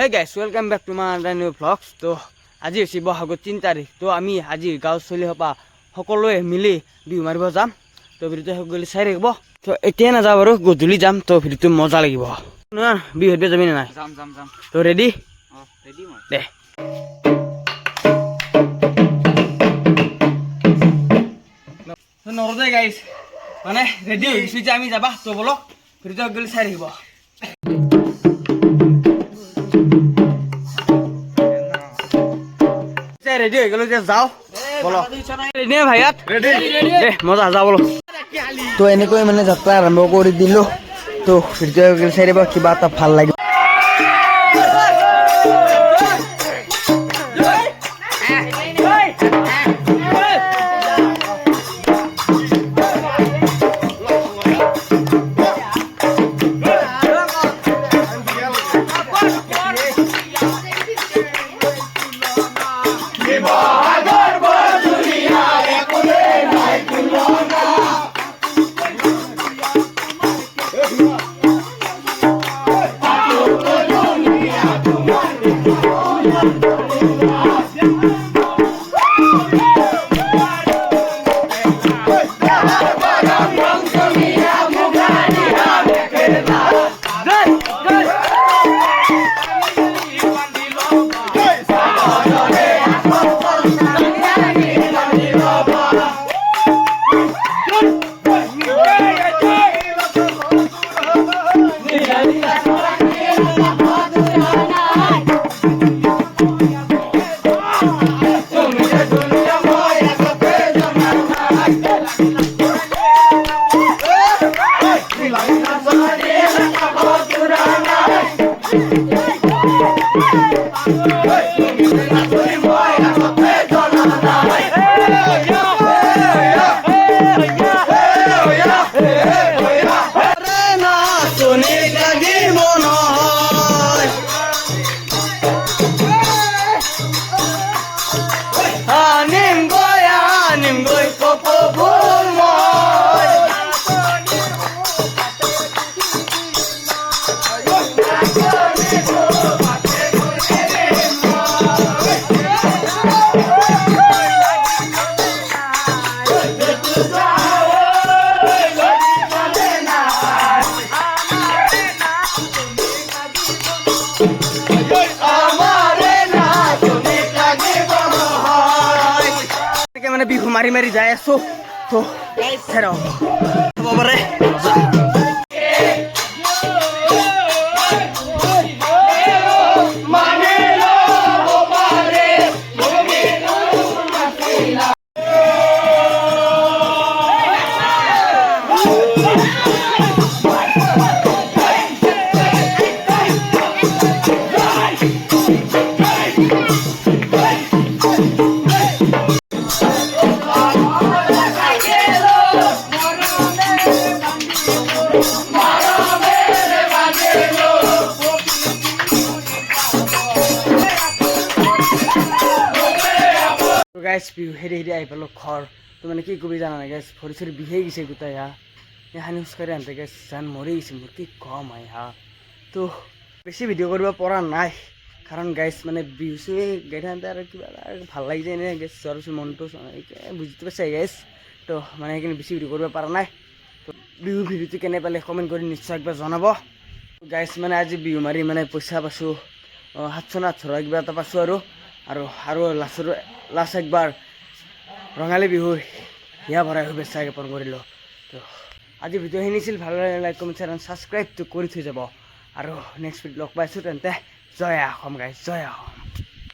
Hey guys, welcome back to my new vlogs. তো আজি হৈছে বহাগৰ 3 তাৰিখ। তো আমি আজি গাঁও চলি হপা সকলোৱে মিলি বিহু মাৰিব যাম। তো ভিডিঅ'টো সকলোৱে চাই থাকিব। তো এতিয়া নাযাওঁ বাৰু, গধূলি যাম। তো ভিডিঅ'টো মজা লাগিব। না বিহুত যাবি নে নাই? যাম। তো ৰেডি? ৰেডি মই। দে। তো নৰদে গাইছ। মানে ৰেডি হৈ গৈছো যে আমি যাবা। তো বলক ভিডিঅ'টো সকলোৱে চাই থাকিব। রেডি হয়ে গেল যে যাও বলো রেডি না ভাইয়াত রেডি দে মজা যাও বলো তো এনেকৈ মানে যাত্ৰা আৰম্ভ কৰি দিলো তো ভিডিঅ' চাইবা কিবা এটা ভাল লাগিব মানে বিহু মাৰি মাৰি যাই আছো তো হেৰ হ'ব পাৰে গাইছ বিহু হেৰি আহি পালোঁ ঘৰ তো মানে কি কবি জানা নাই গাইছ ভৰি চৰি বিষাই গৈছে গোটাই হা এখানি খোজকাঢ়ি আনতে গাইছ জান মৰি গৈছে মোৰ কি কম হয় হা তো বেছি ভিডিঅ' কৰিব পৰা নাই কাৰণ গাইছ মানে বিহু চুই গাই থাকোঁতে আৰু কিবা ভাল লাগি যায় এনে গাইছ যোৱাৰ পিছত মনটো বুজিটো পাইছে গাইছ তো মানে সেইখিনি বেছি ভিডিঅ' কৰিব পৰা নাই তো বিহু ভিডিঅ'টো কেনে পালে কমেণ্ট কৰি নিশ্চয় একবাৰ জনাব গাইছ মানে আজি বিহু মাৰি মানে পইচা পাইছোঁ 700 না 800 কিবা এটা পাইছোঁ আৰু লাষ্ট একবাৰ ৰঙালী বিহুৰ হিয়া ভৰাই শুভেচ্ছা জ্ঞাপন কৰিলোঁ তো আজি ভিডিঅ'খিনি আছিল ভাল লাগে লাইক কমেণ্ট শ্বেয়াৰ ছাবস্ক্ৰাইবটো কৰি থৈ যাব আৰু নেক্সট ভিডিঅ' লগ পাইছোঁ তেন্তে জয় অসম গাইছ জয় অসম